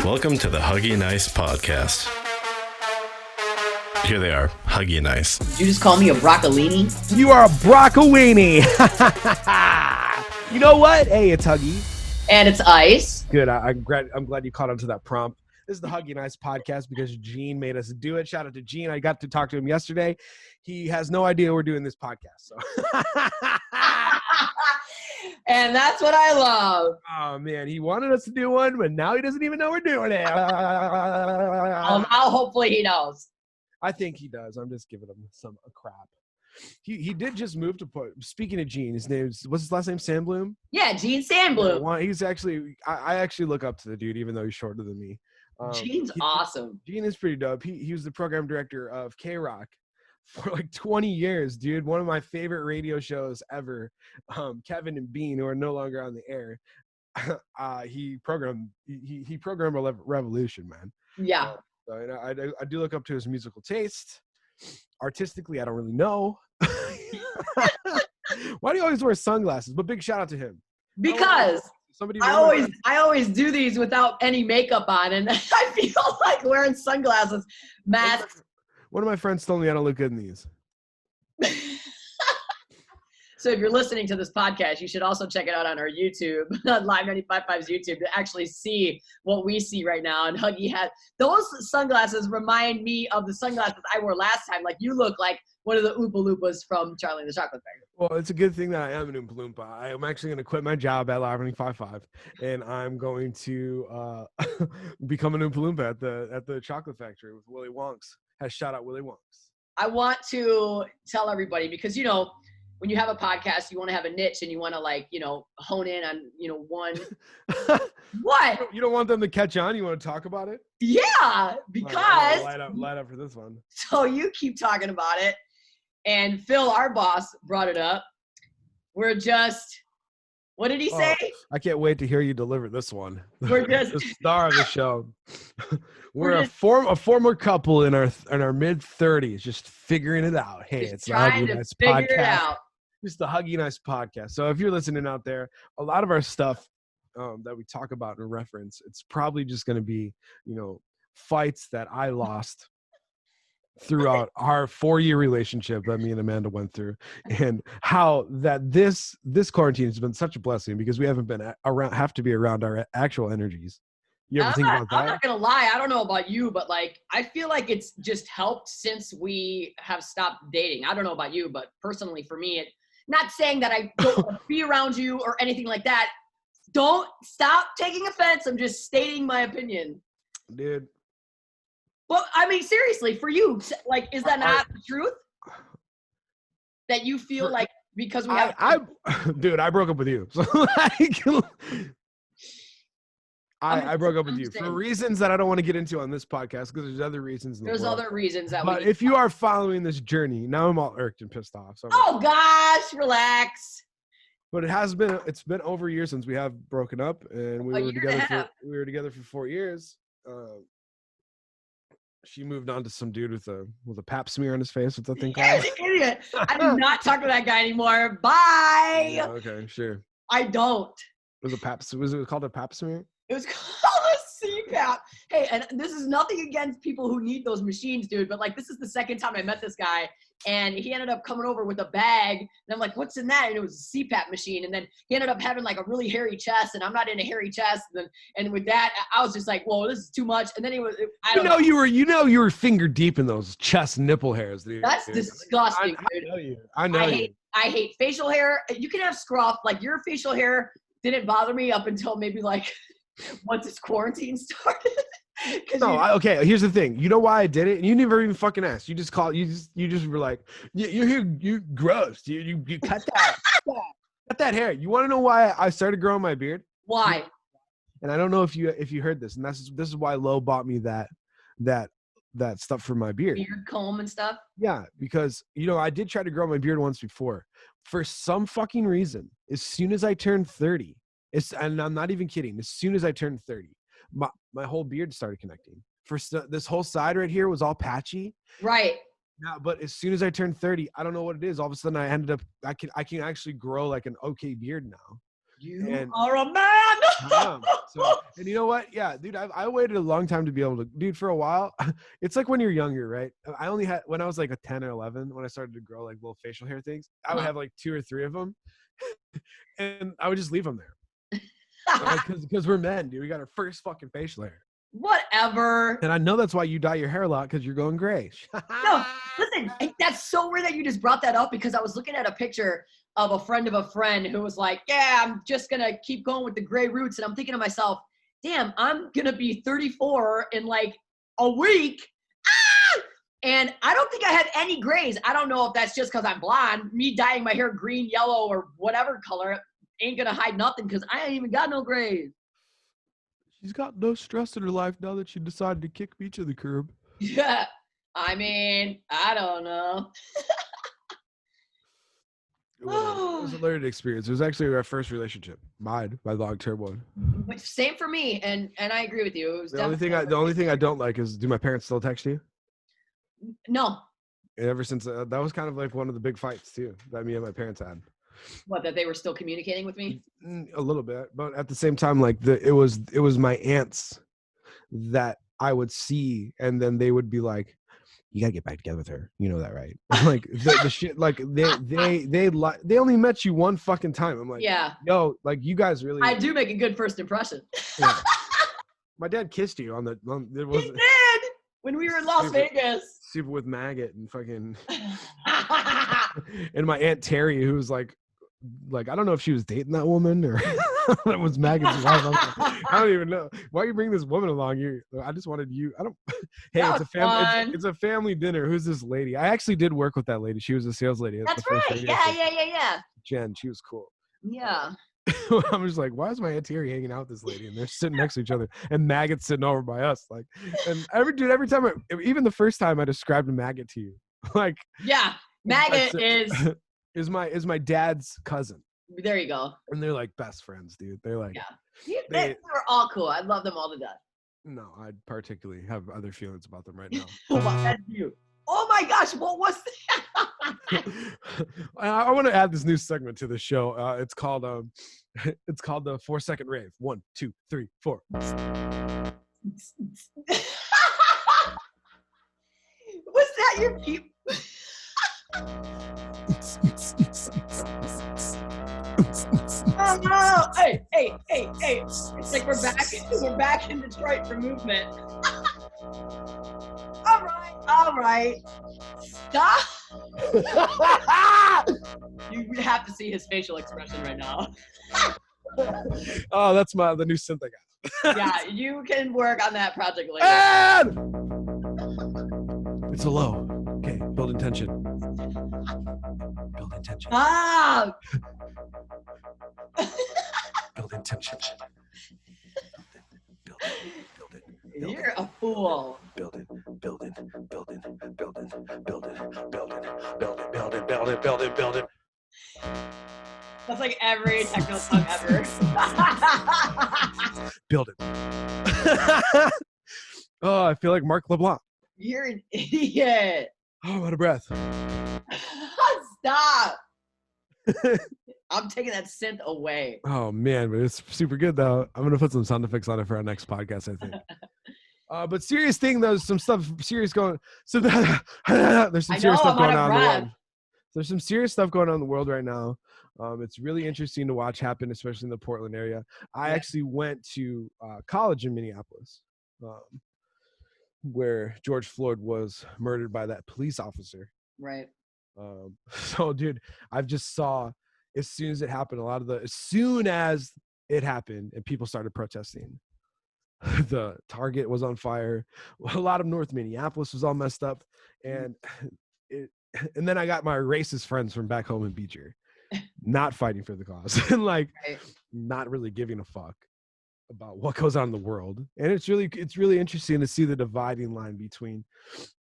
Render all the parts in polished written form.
Welcome to the Huggie and Ice Podcast. Here they are, Huggie and Ice. Did you just call me a broccolini? You are a broccolini. You know what? Hey, it's Huggie. And it's Ice. Good. I'm glad you caught on to that prompt. This is the Huggie and Ice Podcast because Gene made us do it. Shout out to Gene. I got to talk to him yesterday. He has no idea we're doing this podcast. So. And that's what I love. Oh, man. He wanted us to do one, but now he doesn't even know we're doing it. Now hopefully he knows. I think he does. I'm just giving him a crap. He did just move to speaking of Gene, what's his last name? Sandblum? Yeah, Gene Sandblum. He's actually, I actually look up to the dude, even though he's shorter than me. Gene's awesome. Gene is pretty dope. He was the program director of K-Rock for like 20 years, dude. One of my favorite radio shows ever. Kevin and Bean, who are no longer on the air. He programmed Revolution, man. Yeah. So, I do look up to his musical taste. Artistically, I don't really know. Why do you always wear sunglasses? But big shout out to him. Because I always do these without any makeup on, and I feel like wearing sunglasses, masks. One of my friends told me I don't look good in these. So if you're listening to this podcast, you should also check it out on our YouTube, on Live 95.5's YouTube, to actually see what we see right now. And Huggie had those sunglasses remind me of the sunglasses I wore last time. Like, you look like one of the Oompa Loompas from Charlie and the Chocolate Factory. Well, it's a good thing that I am an Oompa Loompa. I am actually going to quit my job at Live 95.5, and I'm going to become an Oompa Loompa at the Chocolate Factory with Willy Wonks. Shout out Willy Wonks. I want to tell everybody, because, you know, when you have a podcast, you want to have a niche and you want to, like, you know, hone in on, you know, one. What? You don't want them to catch on? You want to talk about it? Yeah, because. Light up for this one. So you keep talking about it. And Phil, our boss, brought it up. We're just, what did he say? I can't wait to hear you deliver this one. We're just the star of the show. We're a former couple in our mid 30s, just figuring it out. Hey, it's the Huggie and Ice Podcast. It's the Huggie and Ice Podcast. So if you're listening out there, a lot of our stuff that we talk about in reference, it's probably just going to be, you know, fights that I lost throughout our 4-year relationship that me and Amanda went through, and how that this quarantine has been such a blessing because we haven't been have to be around our actual energies. You ever think about that? I'm not gonna lie, I don't know about you, but like, I feel like it's just helped since we have stopped dating. I don't know about you, but personally for me, not saying that I don't want to be around you or anything like that. Don't stop taking offense. I'm just stating my opinion. Dude. Well, I mean, seriously, for you, like, is that not the truth? That you feel like because we have... Dude, I broke up with you. So, like, I broke up with you for reasons that I don't want to get into on this podcast because there's other reasons. There's other reasons that. But if you are following this journey, now I'm all irked and pissed off. So oh gosh, relax. But it's been over a year since we have broken up, and we were together for 4 years. She moved on to some dude with a pap smear on his face. What's that thing called? Idiot. I do not talk to that guy anymore. Bye. Yeah, okay, sure. I don't. Was it called a pap smear? It was called a CPAP. Hey, and this is nothing against people who need those machines, dude, but like, this is the second time I met this guy, and he ended up coming over with a bag, and I'm like, what's in that? And it was a CPAP machine, and then he ended up having like a really hairy chest, and I'm not in a hairy chest, and with that, I was just like, whoa, this is too much. And then you were finger deep in those chest nipple hairs, dude. That's disgusting, dude. I know you. I hate facial hair. You can have scruff. Like, your facial hair didn't bother me up until maybe like once this quarantine started. Okay, here's the thing. You know why I did it? And you never even fucking asked. You just called. You just were like, you're gross, dude. You cut that. Cut that hair. You want to know why I started growing my beard? Why? And I don't know if you heard this, and this is why Lo bought me that stuff for my beard. Beard comb and stuff? Yeah, because, you know, I did try to grow my beard once before. For some fucking reason, as soon as I turned 30, and I'm not even kidding, as soon as I turned 30, my whole beard started connecting. This whole side right here was all patchy. Right. Yeah, but as soon as I turned 30, I don't know what it is. All of a sudden I can actually grow like an okay beard now. You are a man. I am. So, and you know what? Yeah, dude, I waited a long time to be able to, dude, for a while. It's like when you're younger, right? I only had, when I was like a 10 or 11, when I started to grow like little facial hair things, I would have like 2 or 3 of them. And I would just leave them there. Because we're men, dude. We got our first fucking facial hair. Whatever. And I know that's why you dye your hair a lot, because you're going gray. No, listen, that's so weird that you just brought that up, because I was looking at a picture of a friend who was like, yeah, I'm just going to keep going with the gray roots. And I'm thinking to myself, damn, I'm going to be 34 in like a week. Ah! And I don't think I have any grays. I don't know if that's just because I'm blonde. Me dyeing my hair green, yellow, or whatever color ain't going to hide nothing, because I ain't even got no grays. She's got no stress in her life now that she decided to kick me to the curb. Yeah. I mean, I don't know. It was a learning experience. It was actually our first relationship. Mine, my long-term one. Same for me, and I agree with you. It was the only thing I don't like is, do my parents still text you? No. And ever since that was kind of like one of the big fights too that me and my parents had. What, that they were still communicating with me? A little bit, but at the same time, like it was my aunts that I would see, and then they would be like, you gotta get back together with her. You know that, right? Like the shit, like they only met you one fucking time. I'm like, yeah, yo, like you guys really. I do make a good first impression. Yeah. My dad kissed you on the. It was, he did when we were in Las Vegas. Super with maggot and fucking. And my aunt Terry, who was like I don't know if she was dating that woman or it was Maggot's wife. I don't even know. Why are you bringing this woman along here? I just wanted you. I don't. Hey, it's a family dinner. Who's this lady? I actually did work with that lady. She was a sales lady. That's right. Yeah. Jen, she was cool. Yeah. I'm just like, why is my aunt Terry hanging out with this lady? And they're sitting next to each other, and Maggot's sitting over by us. Like, and every time, even the first time I described a Maggot to you, like, yeah, Maggot is my dad's cousin. There you go. And they're like best friends, dude. They're like, yeah, they were all cool. I love them all to death. No, I particularly have other feelings about them right now. That's you. Oh my gosh, what was that? I want to add this new segment to the show. It's called the 4-second rave. 1, 2, 3, 4. Was that your peep? Oh no! Hey! It's like we're back in Detroit for movement. All right. Stop! You have to see his facial expression right now. Oh, that's the new synth I got. Yeah, you can work on that project later. And it's a low. Okay, build intention. Build intention. Ah! Build intention. Build it. You're a fool. Build it. That's like every techno song ever. Build it. Oh, I feel like Mark LeBlanc. You're an idiot. Oh, I'm out of breath. Stop. I'm taking that synth away. Oh man, but it's super good though. I'm gonna put some sound effects on it for our next podcast, I think. But serious thing though, some stuff serious going. So there's some serious stuff going on in the world. There's some serious stuff going on in the world right now. It's really interesting to watch happen, especially in the Portland area. I actually went to college in Minneapolis, where George Floyd was murdered by that police officer. Right. So dude, I've just saw as soon as it happened, as soon as it happened and people started protesting, the Target was on fire. A lot of North Minneapolis was all messed up. And then I got my racist friends from back home in Beecher, not fighting for the cause and not really giving a fuck about what goes on in the world. And it's really interesting to see the dividing line between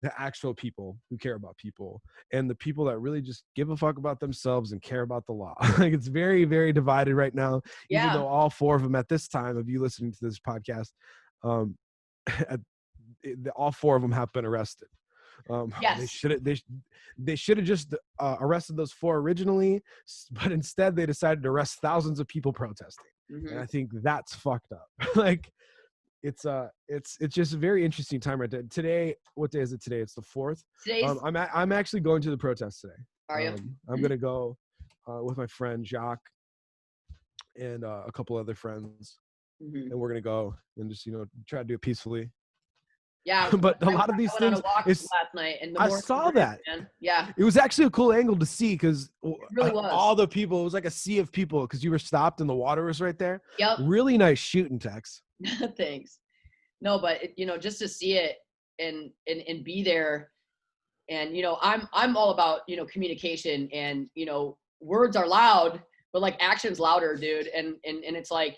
the actual people who care about people and the people that really just give a fuck about themselves and care about the law. Like it's very, very divided right now, even though all 4 of them at this time of you listening to this podcast, all 4 of them have been arrested. Yes. They should have just arrested those 4 originally, but instead they decided to arrest thousands of people protesting. And I think that's fucked up. Like, it's just a very interesting time right there. Today, what day is it today? It's the 4th. I'm actually going to the protest today. Are you? I'm gonna go with my friend Jacques and a couple other friends, and we're gonna go and just try to do it peacefully. Yeah, but a lot of these things. Last night, and I saw that. Man. Yeah, it was actually a cool angle to see because really all the people. It was like a sea of people because you were stopped and the water was right there. Yep. Really nice shooting, Tex. Thanks. No, but just to see it and be there, and I'm all about communication, and words are loud, but like action's louder, dude. And it's like.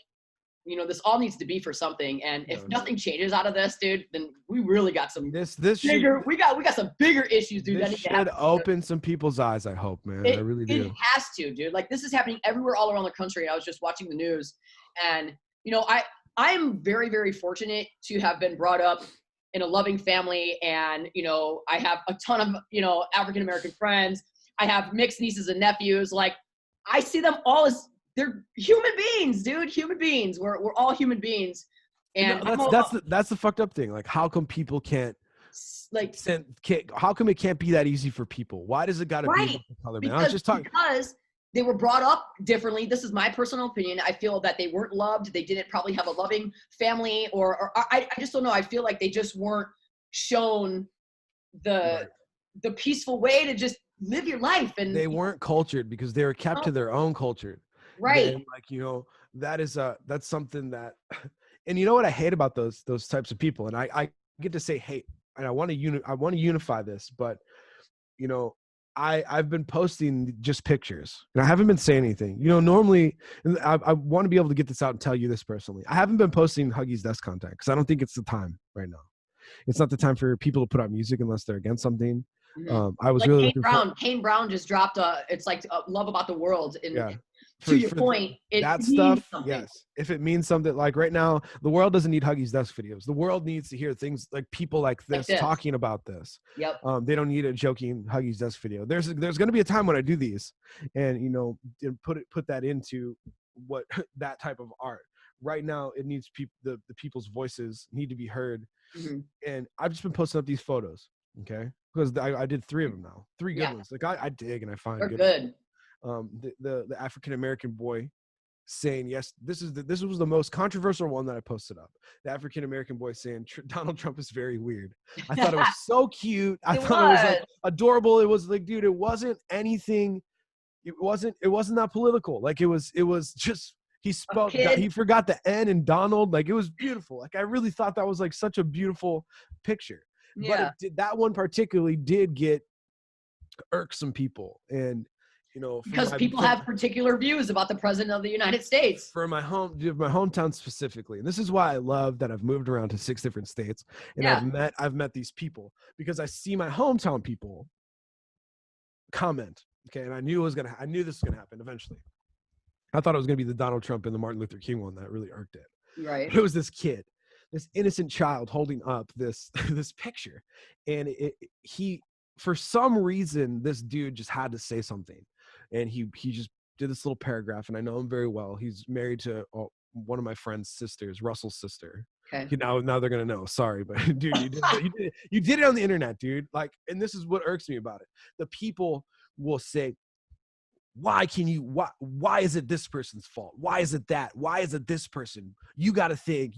This all needs to be for something, and if nothing changes out of this, dude, then we really got some we got some bigger issues, dude. This should open some people's eyes. I hope, man. I really do. It has to, dude. Like, this is happening everywhere, all around the country. I was just watching the news, and I'm very, very fortunate to have been brought up in a loving family, and I have a ton of African American friends. I have mixed nieces and nephews. Like, I see them all as they're human beings, dude. Human beings. We're all human beings. And that's the fucked up thing. Like, how come people can't how come it can't be that easy for people? Why does it gotta be color, man? I was just talking because they were brought up differently. This is my personal opinion. I feel that they weren't loved. They didn't probably have a loving family, or I just don't know. I feel like they just weren't shown the peaceful way to just live your life, and they weren't cultured because they were kept to their own culture. Right. And that's something that, and you know what I hate about those types of people, and I get to say hate, and I want to unify this, but I've been posting just pictures, and I haven't been saying anything. Normally, and I want to be able to get this out and tell you this personally. I haven't been posting Huggie's Desk content because I don't think it's the time right now. It's not the time for people to put out music unless they're against something. I was really Kane Brown just dropped it's like Love About the World. To your point, that stuff, yes. If it means something, like right now, the world doesn't need Huggie's Desk videos. The world needs to hear things like people like this talking about this. Yep. They don't need a joking Huggie's Desk video. There's going to be a time when I do these, and put that into what that type of art. Right now, it needs the people's voices need to be heard, and I've just been posting up these photos, okay? Because I did 3 of them now, 3 good ones. Like I dig and I find they're good. The African American boy saying yes. This was the most controversial one that I posted up. The African American boy saying Donald Trump is very weird. I thought it was so cute. I thought it was like adorable. It was like, dude, it wasn't anything. It wasn't that political. Like it was just he forgot the N in Donald. Like it was beautiful. Like I really thought that was like such a beautiful picture. Yeah. But that one particularly did get irksome people, and because people have particular views about the president of the United States. For my hometown specifically, and this is why I love that I've moved around to 6 different states, and I've met these people because I see my hometown people comment. Okay, and I knew this was gonna happen eventually. I thought it was gonna be the Donald Trump and the Martin Luther King one that really irked it. Right. But it was this kid, this innocent child holding up this picture, and he for some reason this dude just had to say something. And he just did this little paragraph, and I know him very well. He's married to one of my friend's sisters, Russell's sister. Okay. Now they're gonna know. Sorry, but dude, you did it on the internet, dude. Like, and this is what irks me about it. The people will say, why is it this person's fault? Why is it that? Why is it this person? You gotta think.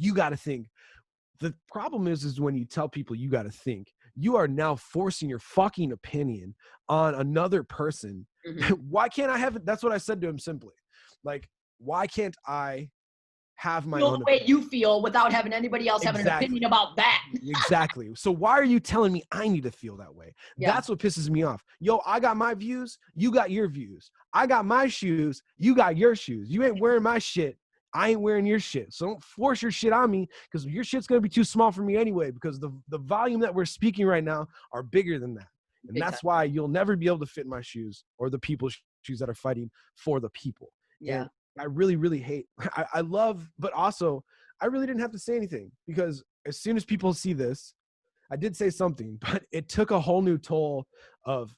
The problem is when you tell people you gotta think, you are now forcing your fucking opinion on another person. Why can't I have it? That's what I said to him simply. Like, why can't I have my own way you feel without having anybody else having an opinion about that? Exactly. So why are you telling me I need to feel that way? Yeah. That's what pisses me off. Yo, I got my views. You got your views. I got my shoes. You got your shoes. You ain't wearing my shit. I ain't wearing your shit. So don't force your shit on me, because your shit's going to be too small for me anyway, because the volume that we're speaking right now are bigger than that. And that's why you'll never be able to fit my shoes or the people's shoes that are fighting for the people. Yeah. And I really, really hate, I love, but also I really didn't have to say anything, because as soon as people see this, I did say something, but it took a whole new toll of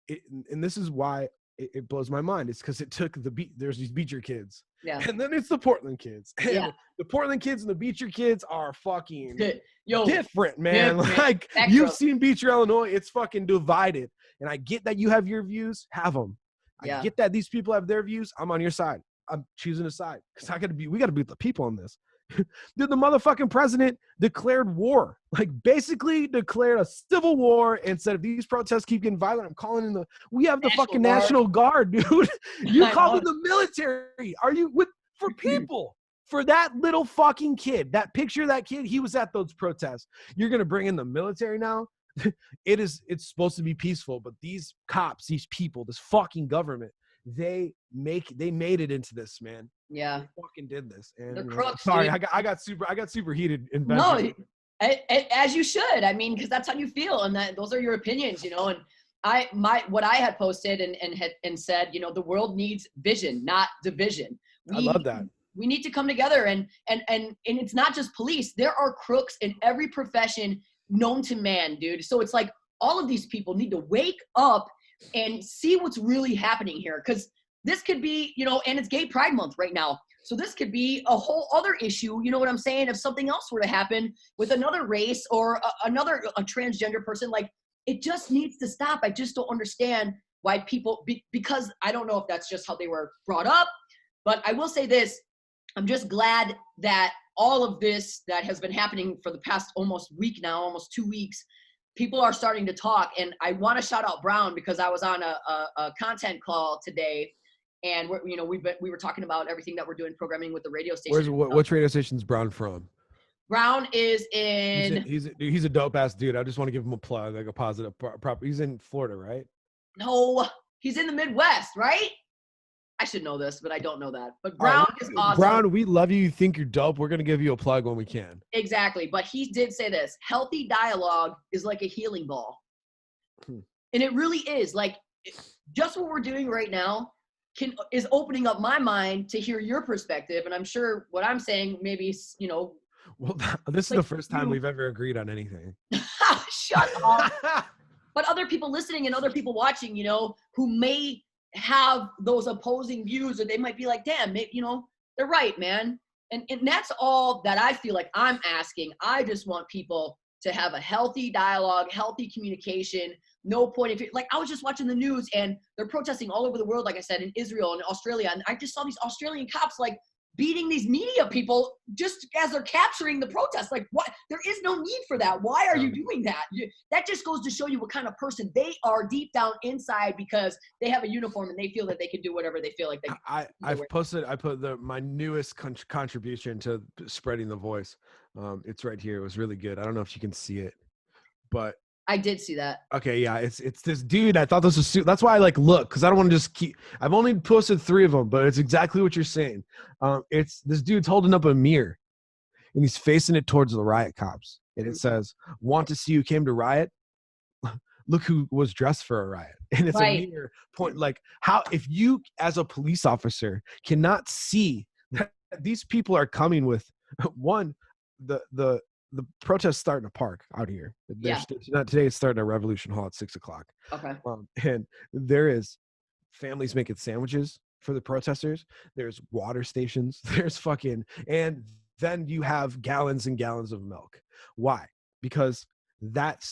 it. And this is why it blows my mind. It's because it took there's these Beecher kids. Yeah. And then it's the Portland kids. And Yeah. the Portland kids and the Beecher kids are fucking Yo, different, man. different. Like, Spectrum. you've seen Beecher, Illinois. It's fucking divided. And I get that you have your views. Have them. Yeah. I get that these people have their views. I'm on your side. I'm choosing a side because we got to be the people on this. Dude, the motherfucking president declared war, like basically declared a civil war and said, if these protests keep getting violent, I'm calling in we have the fucking National Guard, dude. You called in the military. Are you for people? For that little fucking kid, that picture of that kid, he was at those protests. You're going to bring in the military now? It's supposed to be peaceful, but these cops, these people, this fucking government, they made it into this, man. Yeah. They fucking did this. And the crooks. sorry, dude. I got super heated. No, as you should. I mean, because that's how you feel, and those are your opinions, you know. And what I had posted and said, you know, the world needs vision, not division. I love that. We need to come together, and it's not just police. There are crooks in every profession known to man, dude. So it's like all of these people need to wake up and see what's really happening here, because this could be, you know, and it's Gay Pride Month right now. So this could be a whole other issue, you know what I'm saying? If something else were to happen with another race or a transgender person, like, it just needs to stop. I just don't understand why people, because I don't know if that's just how they were brought up, but I will say this. I'm just glad that all of this that has been happening for the past almost 2 weeks, people are starting to talk. And I want to shout out Brown, because I was on a content call today, and we were talking about everything that we're doing programming with the radio station. Which radio station's Brown from? Brown is in. He's a dope ass dude. I just want to give him a plug, like a positive prop. He's in Florida, right? No, he's in the Midwest, right? I should know this, but I don't know that. But Brown is awesome. Brown, we love you. You think you're dope. We're going to give you a plug when we can. Exactly. But he did say this. Healthy dialogue is like a healing ball. And it really is. Like, just what we're doing right now is opening up my mind to hear your perspective. And I'm sure what I'm saying maybe, you know. Well, this is the first time we've ever agreed on anything. Shut up. But other people listening and other people watching, you know, who may have those opposing views, or they might be like, damn, you know, they're right, man. And that's all that I feel like I'm asking. I just want people to have a healthy dialogue, healthy communication. No point if like, I was just watching the news and they're protesting all over the world, like I said, in Israel and Australia. And I just saw these Australian cops like beating these media people just as they're capturing the protest. Like, what? There is no need for that. Why are you doing that? That just goes to show you what kind of person they are deep down inside, because they have a uniform and they feel that they can do whatever they feel like they can. I put my newest contribution to spreading the voice. It's right here. It was really good. I don't know if you can see it, but I did see that. Okay, yeah, it's this dude. I thought this was that's why I look, because I don't want to just keep. I've only posted 3 of them, but it's exactly what you're saying. It's this dude's holding up a mirror, and he's facing it towards the riot cops, and it says, "Want to see who came to riot? Look who was dressed for a riot." And it's a mirror point. Like, how, if you as a police officer cannot see that these people are coming with one, the protest starting a park out here. Not today. It's starting at Revolution Hall at 6:00. Okay. And there is families making sandwiches for the protesters. There's water stations. There's and then you have gallons and gallons of milk. Why? Because that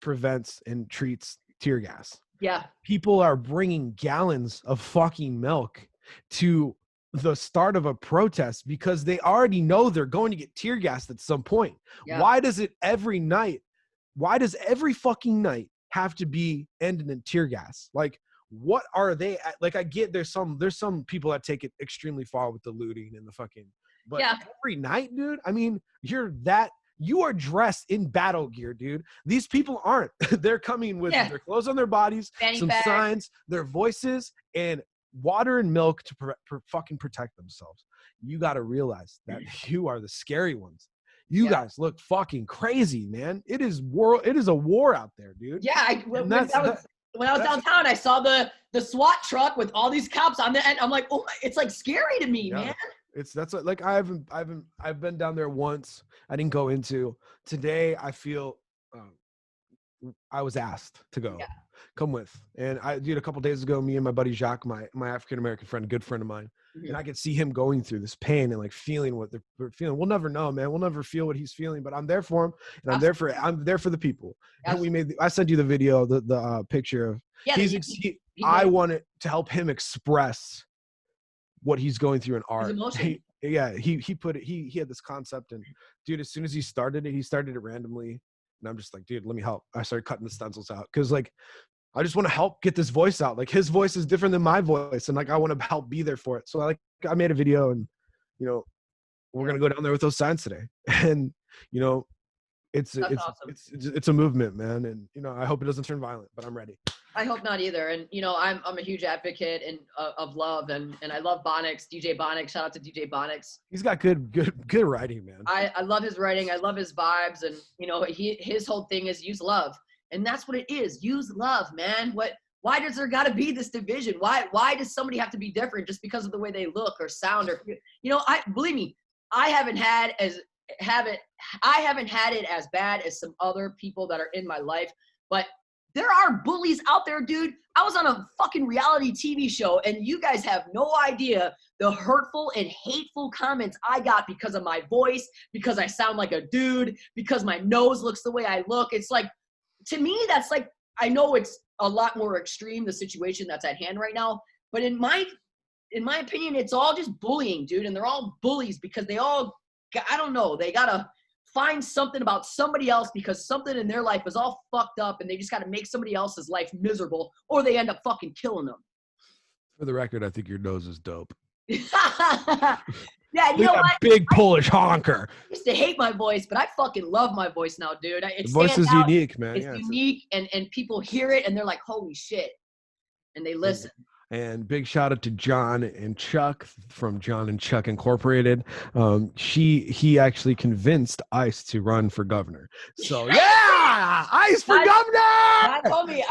prevents and treats tear gas. Yeah. People are bringing gallons of fucking milk to the start of a protest because they already know they're going to get tear gassed at some point. Yeah. Why does every fucking night have to be ended in tear gas? Like, what are they at? Like, I get there's some people that take it extremely far with the looting and the fucking, but every night, dude, I mean, you are dressed in battle gear, dude. These people aren't. They're coming with their clothes on their bodies, some signs, their voices, and water and milk to fucking protect themselves. You got to realize that you are the scary ones. You guys look fucking crazy, man. It is a war out there, dude. Yeah, when I was downtown, I saw the SWAT truck with all these cops on the end. I'm like, oh, it's like scary to me, man. I've been down there once. I didn't go into today. I feel I was asked to go. Yeah. Come with. And a couple days ago, me and my buddy Jacques, my African-American friend, a good friend of mine, and I could see him going through this pain and like feeling what they're feeling. We'll never know, man. We'll never feel what he's feeling, but I'm there for him, and I'm there for the people. Absolutely. And I sent you the video, the picture of I wanted to help him express what he's going through in art. He put it, he had this concept, and dude, as soon as he started it randomly, and I'm just like, dude, let me help. I started cutting the stencils out because like I just want to help get this voice out. Like his voice is different than my voice, and like I want to help be there for it. So I made a video, and we're gonna go down there with those signs today, and it's awesome. It's a movement, man, and I hope it doesn't turn violent, but I'm ready. I hope not either. And I'm a huge advocate of love, and I love Bonix, DJ Bonix. Shout out to DJ Bonix. He's got good writing, man. I love his writing. I love his vibes, and his whole thing is use love, and that's what it is. Use love, man. Why does there got to be this division? Why does somebody have to be different just because of the way they look or sound or believe me, I haven't had it as bad as some other people that are in my life, but there are bullies out there, dude. I was on a fucking reality TV show, and you guys have no idea the hurtful and hateful comments I got because of my voice, because I sound like a dude, because my nose looks the way I look. It's like, to me, that's like, I know it's a lot more extreme, the situation that's at hand right now, but in my opinion, it's all just bullying, dude, and they're all bullies because they all, I don't know, they gotta find something about somebody else because something in their life is all fucked up, and they just got to make somebody else's life miserable, or they end up fucking killing them. For the record, I think your nose is dope. Yeah, you know what? Big Polish honker. I used to hate my voice, but I fucking love my voice now, dude. The voice is unique, man. It's unique, and people hear it, and they're like, holy shit, and they listen. And big shout out to John and Chuck from John and Chuck Incorporated. He actually convinced Ice to run for governor. So yeah, Ice for governor. I told me,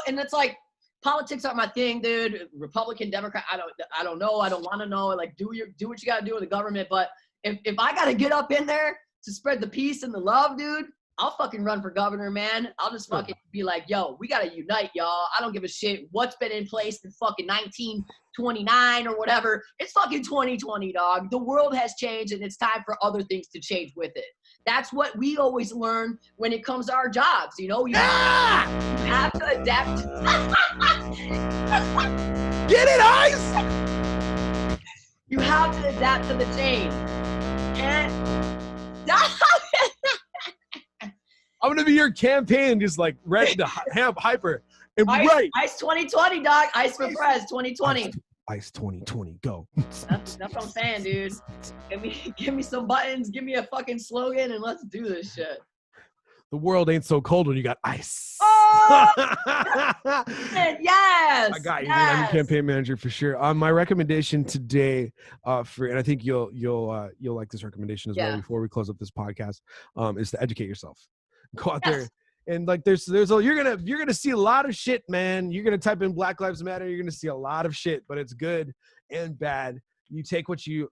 and it's like, politics aren't my thing, dude. Republican, Democrat, I don't know. I don't want to know. Like, do what you got to do with the government. But if I got to get up in there to spread the peace and the love, dude, I'll fucking run for governor, man. I'll just fucking be like, yo, we got to unite, y'all. I don't give a shit what's been in place in fucking 1929 or whatever. It's fucking 2020, dog. The world has changed, and it's time for other things to change with it. That's what we always learn when it comes to our jobs. You have to adapt. Get it, Ice! You have to adapt to the change. And I'm going to be your campaign, just like ready to hyper. And Ice 2020, dog. Ice for Prez 2020. Ice 2020, go. That's what I'm saying, dude. Give me some buttons, give me a fucking slogan, and let's do this shit. The world ain't so cold when you got ice. Oh! Yes. I got you. Yes. I'm your campaign manager for sure. My recommendation today, and I think you'll like this recommendation as well before we close up this podcast, is to educate yourself. Go out there. And like you're gonna see a lot of shit, man. You're gonna type in Black Lives Matter, you're gonna see a lot of shit, but it's good and bad. You take what you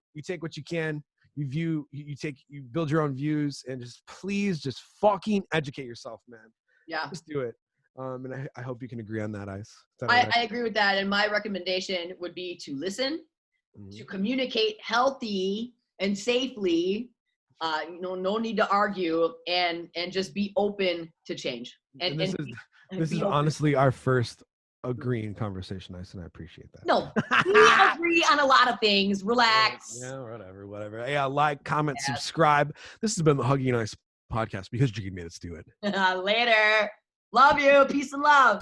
can, you build your own views, and please fucking educate yourself, man. Yeah. Just do it. And I hope you can agree on that, Ice. I agree with that. And my recommendation would be to listen, to communicate healthy and safely. No need to argue, and just be open to change. And this is honestly our first agreeing conversation, Ice, and I appreciate that. No, we agree on a lot of things. Relax. Yeah, whatever. Yeah, like, comment, subscribe. This has been the Huggie and Ice podcast because you made us do it. Later. Love you. Peace and love.